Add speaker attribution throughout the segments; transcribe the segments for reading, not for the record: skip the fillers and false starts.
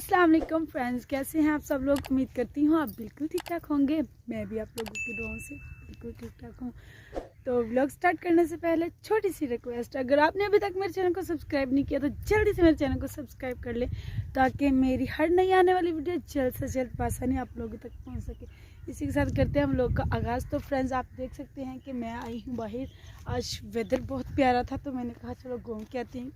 Speaker 1: अस्सलाम वालेकुम फ्रेंड्स, कैसे हैं आप सब लोग। उम्मीद करती हूँ आप बिल्कुल ठीक ठाक होंगे। मैं भी आप लोगों की दुआओं से बिल्कुल ठीक ठाक हूँ। तो व्लॉग स्टार्ट करने से पहले छोटी सी रिक्वेस्ट, अगर आपने अभी तक मेरे चैनल को सब्सक्राइब नहीं किया तो जल्दी से मेरे चैनल को सब्सक्राइब कर लें ताकि मेरी हर नई आने वाली वीडियो जल्द से जल्द पासानी आप लोगों तक पहुँच सके। इसी के साथ करते हैं हम लोग का आगाज़। तो फ्रेंड्स, आप देख सकते हैं कि मैं आई हूँ बाहर। आज वेदर बहुत प्यारा था तो मैंने कहा चलो घूम के आती हूँ।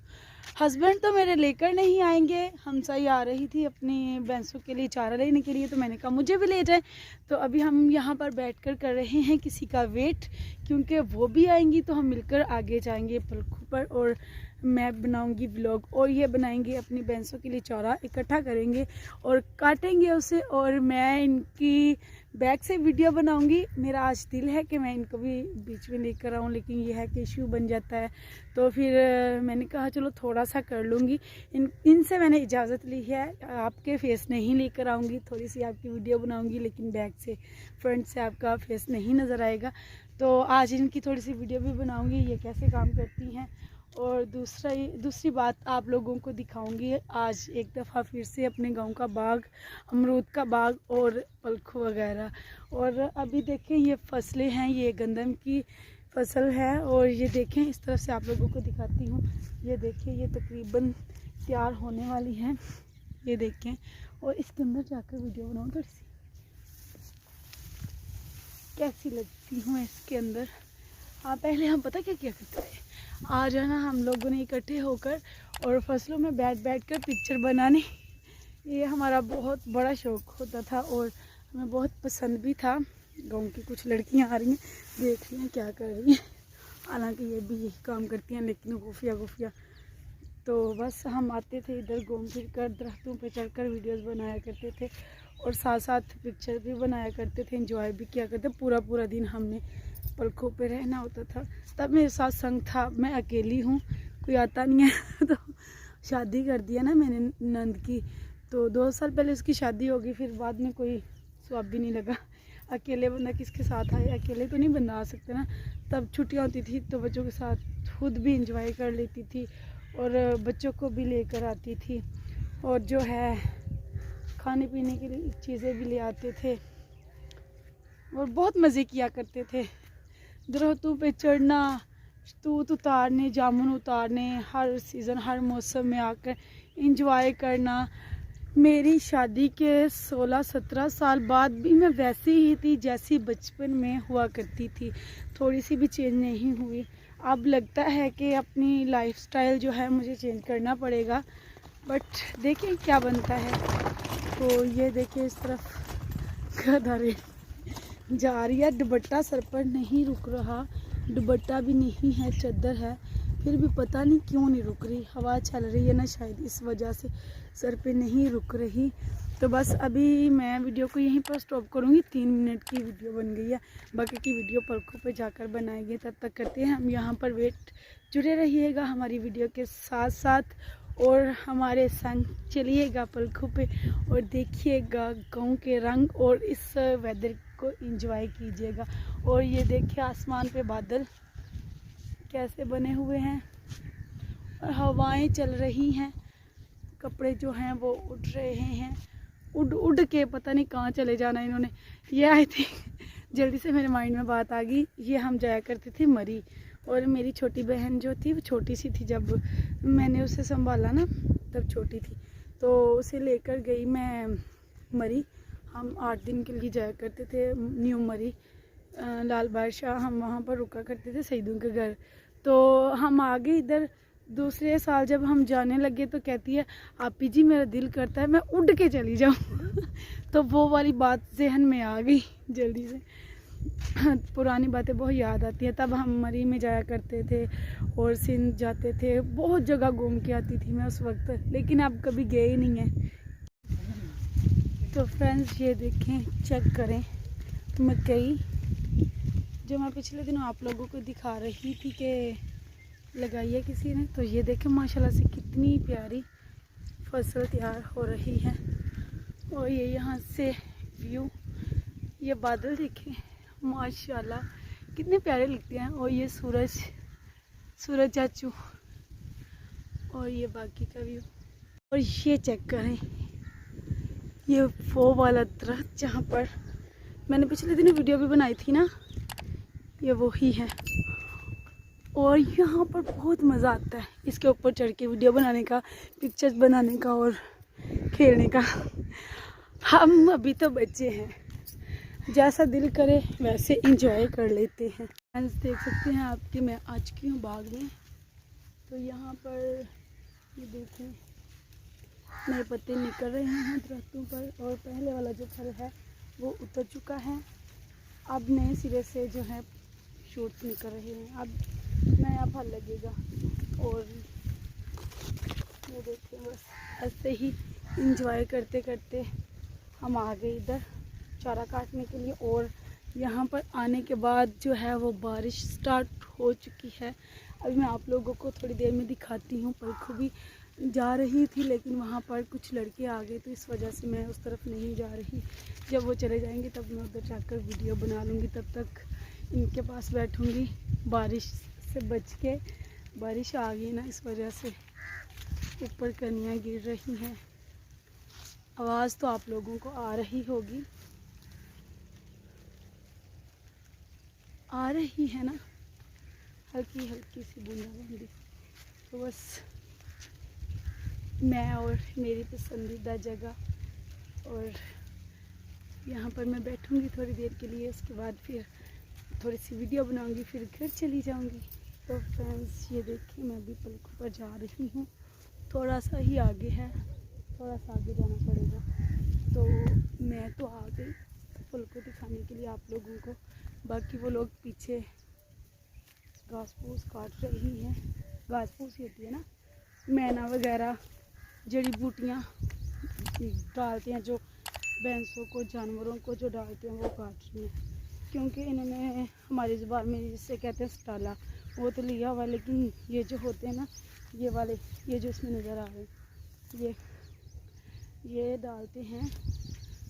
Speaker 1: हस्बैंड तो मेरे लेकर नहीं आएंगे, हमसाई आ रही थी अपनी भैंसों के लिए चारा लेने के लिए, तो मैंने कहा मुझे भी ले जाए। तो अभी हम यहाँ पर बैठकर कर रहे हैं किसी का वेट, क्योंकि वो भी आएंगी तो हम मिलकर आगे जाएंगे पलखों पर। और मैं बनाऊंगी व्लॉग और ये बनाएंगे अपनी भैंसों के लिए चारा, इकट्ठा करेंगे और काटेंगे उसे, और मैं इनकी बैक से वीडियो बनाऊंगी। मेरा आज दिल है कि मैं इनको भी बीच में लेकर आऊँ, लेकिन ये है कि इशू बन जाता है। तो फिर मैंने कहा चलो थोड़ा सा कर लूँगी। इनसे मैंने इजाज़त ली है, आपके फेस नहीं लेकर आऊँगी, थोड़ी सी आपकी वीडियो बनाऊँगी, लेकिन बैक से फ्रंट से आपका फेस नहीं नज़र आएगा। तो आज इनकी थोड़ी सी वीडियो भी बनाऊँगी, ये कैसे काम करती हैं। और दूसरी बात आप लोगों को दिखाऊंगी आज एक दफ़ा फिर से अपने गांव का बाग, अमरूद का बाग और पलखों वगैरह। और अभी देखें ये फसलें हैं, ये गंदम की फसल है। और ये देखें, इस तरफ से आप लोगों को दिखाती हूँ, ये देखें ये तकरीबन तैयार होने वाली हैं, ये देखें। और इसके अंदर जाकर वीडियो बनाऊँ थोड़ी सी, कैसी लगती हूँ इसके अंदर। हाँ, पहले हम पता क्या करते थे, आ जाना हम लोगों ने इकट्ठे होकर और फसलों में बैठ बैठ कर पिक्चर बनाने। ये हमारा बहुत बड़ा शौक़ होता था और हमें बहुत पसंद भी था। गांव की कुछ लड़कियां आ रही हैं, देख रही हैं क्या कर रही हैं, हालांकि ये भी यही काम करती हैं लेकिन खुफिया। तो बस हम आते थे इधर घूम फिर कर, दरख्तों पे चढ़कर वीडियोस बनाया करते थे और साथ साथ पिक्चर भी बनाया करते थे, एंजॉय भी किया करते। पूरा दिन हमने पलकों पे रहना होता था। तब मेरे साथ संग था, मैं अकेली हूँ, कोई आता नहीं है। तो शादी कर दिया ना मैंने नंद की, तो 2 साल पहले उसकी शादी होगी, फिर बाद में कोई स्वाब भी नहीं लगा। अकेले बंदा किसके साथ आए, अकेले तो नहीं बंदा आ सकते ना। तब छुट्टियाँ होती थी तो बच्चों के साथ खुद भी इंजॉय कर लेती थी और बच्चों को भी लेकर आती थी, और जो है खाने पीने की चीज़ें भी ले आते थे और बहुत मज़े किया करते थे। दरख्तों पे चढ़ना, तूत उतारने, जामुन उतारने, हर सीज़न हर मौसम में आकर इंजॉय करना। मेरी शादी के 16-17 साल बाद भी मैं वैसी ही थी जैसी बचपन में हुआ करती थी, थोड़ी सी भी चेंज नहीं हुई। अब लगता है कि अपनी लाइफस्टाइल जो है मुझे चेंज करना पड़ेगा, बट देखें क्या बनता है। तो ये देखिए इस तरफ गधारे जा रही है, दुपट्टा सर पर नहीं रुक रहा, दुपट्टा भी नहीं है, चादर है, फिर भी पता नहीं क्यों नहीं रुक रही। हवा चल रही है ना, शायद इस वजह से सर पे नहीं रुक रही। तो बस अभी मैं वीडियो को यहीं पर स्टॉप करूँगी, 3 मिनट की वीडियो बन गई है, बाकी की वीडियो पलकों पे जाकर बनाएंगे। तब तक करते हैं हम यहाँ पर वेट, जुड़े रहिएगा हमारी वीडियो के साथ साथ और हमारे संग चलिएगा पलकों पे और देखिएगा गाँव के रंग और इस वेदर को एंजॉय कीजिएगा। और ये देखिए आसमान पे बादल कैसे बने हुए हैं और हवाएं चल रही हैं, कपड़े जो हैं वो उड़ रहे हैं, उड़ के पता नहीं कहाँ चले जाना इन्होंने। ये आई थी जल्दी से मेरे माइंड में बात आ गई, ये हम जाया करते थे मरी, और मेरी छोटी बहन जो थी वो छोटी सी थी, जब मैंने उसे संभाला ना तब छोटी थी, तो उसे लेकर गई मैं मरी। हम 8 दिन के लिए जाया करते थे न्यू मरी, लाल बादशाह, हम वहाँ पर रुका करते थे सईदों के घर। तो हम आगे इधर दूसरे साल जब हम जाने लगे तो कहती है आपी जी मेरा दिल करता है मैं उड़ के चली जाऊँ। तो वो वाली बात जहन में आ गई जल्दी से, पुरानी बातें बहुत याद आती हैं। तब हम मरी में जाया करते थे और सिंध जाते थे, बहुत जगह घूम के आती थी मैं उस वक्त, लेकिन अब कभी गए ही नहीं हैं। तो फ्रेंड्स ये देखें, चेक करें मकई जो मैं पिछले दिनों आप लोगों को दिखा रही थी कि लगाई है किसी ने। तो ये देखें माशाल्लाह से कितनी प्यारी फसल तैयार हो रही है। और ये यहाँ से व्यू, ये बादल देखें माशाल्लाह कितने प्यारे लगते हैं। और ये सूरज चाचू, और ये बाकी का व्यू, और ये चेक करें ये वो वाला दरख्त जहाँ पर मैंने पिछले दिनों वीडियो भी बनाई थी ना, ये वही है। और यहाँ पर बहुत मज़ा आता है इसके ऊपर चढ़ के वीडियो बनाने का, पिक्चर्स बनाने का और खेलने का। हम अभी तो बच्चे हैं, जैसा दिल करे वैसे इंजॉय कर लेते हैं। फ्रेंड्स देख सकते हैं आपकी मैं आ चुकी हूँ बाग में। तो यहाँ पर ये देखें नए पत्ते निकल रहे हैं दरख्तों पर, और पहले वाला जो फल है वो उतर चुका है। अब नए सिरे से जो है शूट्स निकल रहे हैं, अब नया फल लगेगा। और ये देखें बस ऐसे ही इंजॉय करते करते हम आ गए इधर चारा काटने के लिए। और यहाँ पर आने के बाद जो है वो बारिश स्टार्ट हो चुकी है। अभी मैं आप लोगों को थोड़ी देर में दिखाती हूँ। पलखू भी जा रही थी लेकिन वहाँ पर कुछ लड़के आ गए तो इस वजह से मैं उस तरफ नहीं जा रही। जब वो चले जाएंगे तब मैं उधर जाकर वीडियो बना लूँगी, तब तक इनके पास बैठूँगी बारिश से बच के। बारिश आ गई ना, इस वजह से ऊपर कनियाँ गिर रही हैं। आवाज़ तो आप लोगों को आ रही होगी, आ रही है ना, हल्की हल्की सी बूंदाबांदी। तो बस मैं और मेरी पसंदीदा जगह, और यहाँ पर मैं बैठूँगी थोड़ी देर के लिए, उसके बाद फिर थोड़ी सी वीडियो बनाऊँगी, फिर घर चली जाऊँगी। तो फ्रेंड्स ये देखिए मैं भी पलकों पर जा रही हूँ, थोड़ा सा ही आगे है, थोड़ा सा आगे जाना पड़ेगा। तो मैं तो आ गई पलकों दिखाने के लिए आप लोगों को। बाकी वो लोग पीछे घास फूस काट रही हैं। घास फूस होती है ना, मैना वगैरह जड़ी बूटियाँ डालते हैं, जो भैंसों को जानवरों को जो डालते हैं वो काट रही हैं। क्योंकि इन्होंने हमारी ज़ुबान में जिससे कहते हैं स्टाला, वो तो लिया हुआ, लेकिन ये जो होते हैं ना, ये वाले, ये जो इसमें नज़र आ रहे हैं, ये डालते हैं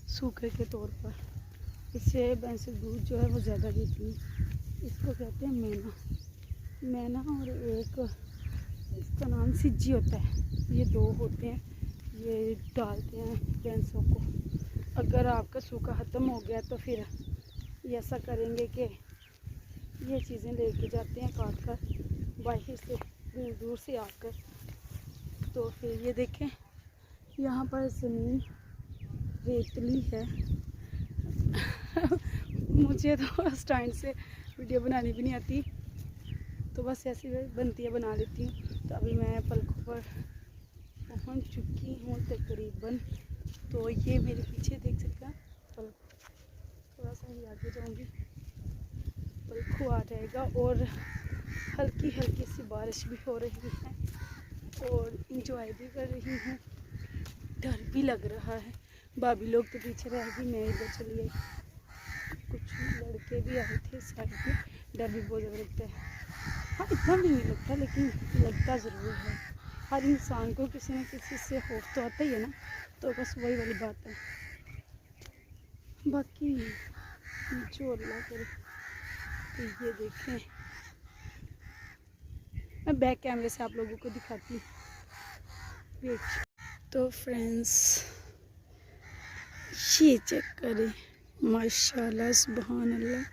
Speaker 1: सूखे के तौर पर। इससे भैंस दूध जो है वो ज़्यादा देती है। इसको कहते हैं मैना, और एक इसका नाम सिज्जी होता है। ये दो होते हैं, ये डालते हैं भैंसों को। अगर आपका सूखा ख़त्म हो गया तो फिर ये ऐसा करेंगे कि ये चीज़ें लेके जाते हैं काट कर बाहर से, दूर दूर से आकर। तो फिर ये देखें यहाँ पर ज़मीन रेतली है। मुझे तो स्टैंड से वीडियो बनानी भी नहीं आती, तो बस ऐसी बनती है बना लेती हूँ। तो अभी मैं पलकों पर पहुँच चुकी हूँ तकरीबन। तो ये मेरे पीछे देख सकते हैं पलक, थोड़ा सा ही आगे जाऊँगी पलखू आ जाएगा। और हल्की हल्की सी बारिश भी हो रही है और इंजॉय भी कर रही हूँ। डर भी लग रहा है, भाभी लोग तो पीछे रह गई, मैं इधर चली आई। कुछ लड़के भी आए थे साइड में, डर भी बहुत ज़्यादा लगता है। हाँ इतना भी नहीं लगता, लेकिन लगता ज़रूर है। हर इंसान को किसी न किसी से खौफ तो आता ही है ना, तो बस वही वाली बात है। बाकी जो अल्लाह करे। तो ये देखें, मैं बैक कैमरे से आप लोगों को दिखाती हूँ, वेट। तो फ्रेंड्स ये चेक करें, माशाल्लाह सुभान अल्लाह।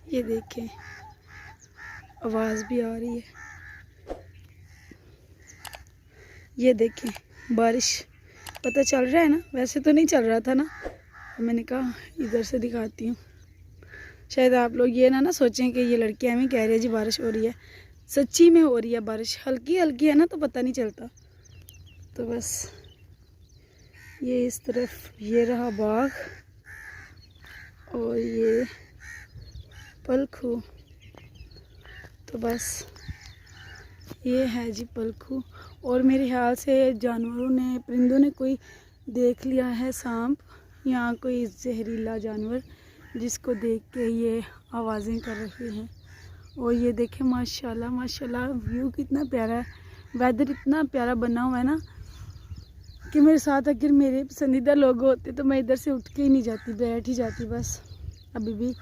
Speaker 1: ये देखें आवाज़ भी आ रही है। ये देखें बारिश, पता चल रहा है ना, वैसे तो नहीं चल रहा था ना, मैंने कहा इधर से दिखाती हूँ। शायद आप लोग ये ना सोचें कि ये लड़की हमें कह रही है जी बारिश हो रही है, सच्ची में हो रही है बारिश। हल्की हल्की है ना तो पता नहीं चलता। तो बस ये इस तरफ ये रहा बाग, और ये पलखू। तो बस ये है जी पलखू। और मेरे ख्याल से जानवरों ने, परिंदों ने कोई देख लिया है सांप, यहाँ कोई जहरीला जानवर, जिसको देख के ये आवाज़ें कर रहे हैं। और ये देखें माशाल्लाह माशाल्लाह व्यू कितना प्यारा है, वेदर इतना प्यारा बना हुआ है ना कि मेरे साथ अगर मेरे पसंदीदा लोग होते तो मैं इधर से उठ के ही नहीं जाती, बैठ ही जाती बस। अभी भी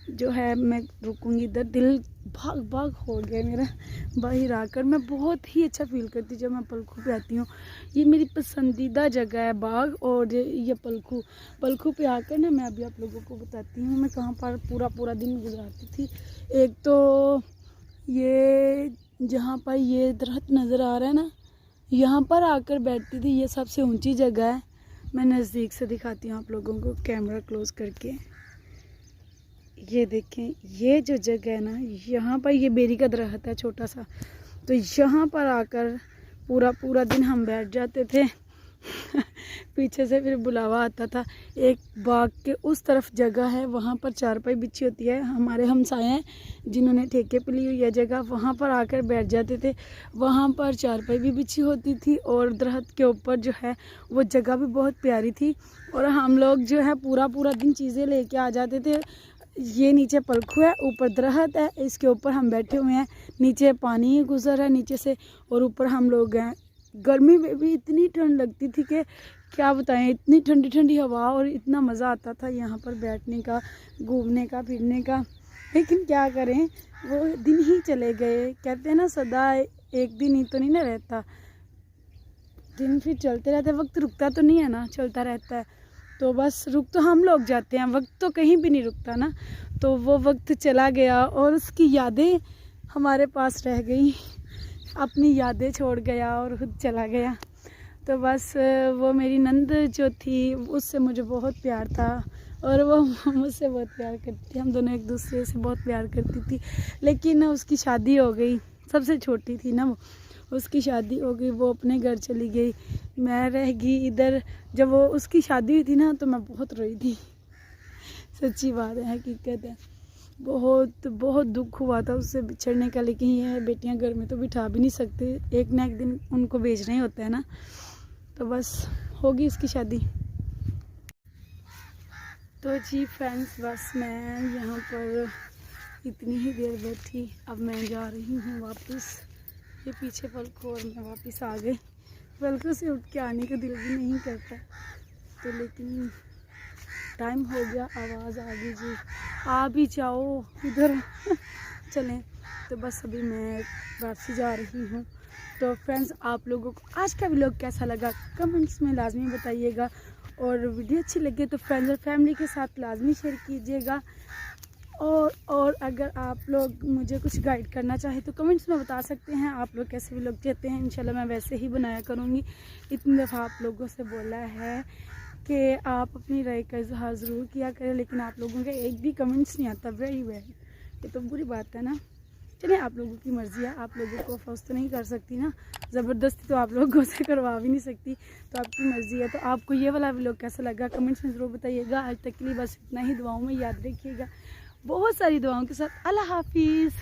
Speaker 1: जो है मैं रुकूंगी इधर। दिल भाग भाग हो गया मेरा बाहर आकर। मैं बहुत ही अच्छा फील करती जब मैं पलखू पे आती हूँ। ये मेरी पसंदीदा जगह है बाग, और ये पलखू पे आकर ना मैं अभी आप लोगों को बताती हूँ मैं कहाँ पर पूरा दिन गुजारती थी। एक तो ये जहाँ पर ये दरख्त नज़र आ रहा है ना, यहाँ पर आकर बैठती थी। ये सबसे ऊंची जगह है। मैं नज़दीक से दिखाती हूँ आप लोगों को कैमरा क्लोज करके। ये देखें, ये जो जगह है ना, यहाँ पर ये बेरी का दरख्त है छोटा सा, तो यहाँ पर आकर पूरा दिन हम बैठ जाते थे। पीछे से फिर बुलावा आता था। एक बाग के उस तरफ जगह है, वहाँ पर चारपाई बिछी होती है। हमारे हमसाए हैं जिन्होंने ठेके पे ली हुई है जगह, वहाँ पर आकर बैठ जाते थे। वहाँ पर चारपाई भी बिछी होती थी और दरख्त के ऊपर जो है वो जगह भी बहुत प्यारी थी। और हम लोग जो है पूरा दिन चीज़ें लेके आ जाते थे। ये नीचे पलखू है, ऊपर दरख्त है, इसके ऊपर हम बैठे हुए हैं। नीचे पानी गुजर है नीचे से, और ऊपर हम लोग हैं। गर्मी में भी इतनी ठंड लगती थी कि क्या बताएं, इतनी ठंडी हवा, और इतना मज़ा आता था यहाँ पर बैठने का, घूमने का, फिरने का। लेकिन क्या करें, वो दिन ही चले गए। कहते हैं ना, सदा एक दिन ही तो नहीं ना रहता, दिन फिर चलते रहते। वक्त रुकता तो नहीं है ना, चलता रहता है। तो बस रुक तो हम लोग जाते हैं, वक्त तो कहीं भी नहीं रुकता ना। तो वो वक्त चला गया और उसकी यादें हमारे पास रह गई। अपनी यादें छोड़ गया और खुद चला गया। तो बस वो मेरी नंद जो थी उससे मुझे बहुत प्यार था, और वो मुझसे बहुत प्यार करती थी। हम दोनों एक दूसरे से बहुत प्यार करती थी। लेकिन उसकी शादी हो गई, सबसे छोटी थी ना वो, उसकी शादी हो गई, वो अपने घर चली गई, मैं रह गई इधर। जब वो उसकी शादी हुई थी ना, तो मैं बहुत रोई थी। सच्ची बात है, हकीकत है। बहुत दुख हुआ था उससे बिछड़ने का। लेकिन ये है, बेटियां घर में तो बिठा भी नहीं सकते, एक ना एक दिन उनको भेजना ही होता है ना। तो बस होगी उसकी शादी। तो जी फ्रेंड्स, बस मैं यहाँ पर इतनी ही देर बैठी, अब मैं जा रही हूँ वापस। ये पीछे पलकों और मैं वापस आ गई। पलकों से उठ के आने का दिल भी नहीं करता, तो लेकिन टाइम हो गया, आवाज़ आ गई जी, आ भी जाओ इधर। चलें। तो बस अभी मैं वापसी जा रही हूँ। तो फ्रेंड्स, आप लोगों को आज का व्लॉग कैसा लगा कमेंट्स में लाजमी बताइएगा, और वीडियो अच्छी लगे तो फ्रेंड्स और फैमिली के साथ लाजमी शेयर कीजिएगा। और अगर आप लोग मुझे कुछ गाइड करना चाहें तो कमेंट्स में बता सकते हैं। आप लोग कैसे व्लॉग चाहते हैं, इंशाल्लाह मैं वैसे ही बनाया करूँगी। इतनी दफ़ा आप लोगों से बोला है कि आप अपनी राय का इजहार ज़रूर किया करें, लेकिन आप लोगों का एक भी कमेंट्स नहीं आता। वेरी बैड, ये तो बुरी बात है ना। चलिए, आप लोगों की मर्ज़ी है, आप लोगों को फोर्स तो नहीं कर सकती ना, ज़बरदस्ती तो आप लोगों से करवा भी नहीं सकती। तो आपकी मर्ज़ी है। तो आपको ये वाला व्लॉग कैसा लगा कमेंट्स में ज़रूर बताइएगा। आज तक के लिए बस इतना ही। दुआओं में याद रखिएगा, बहुत सारी दुआओं के साथ। अल्लाह हाफिज़।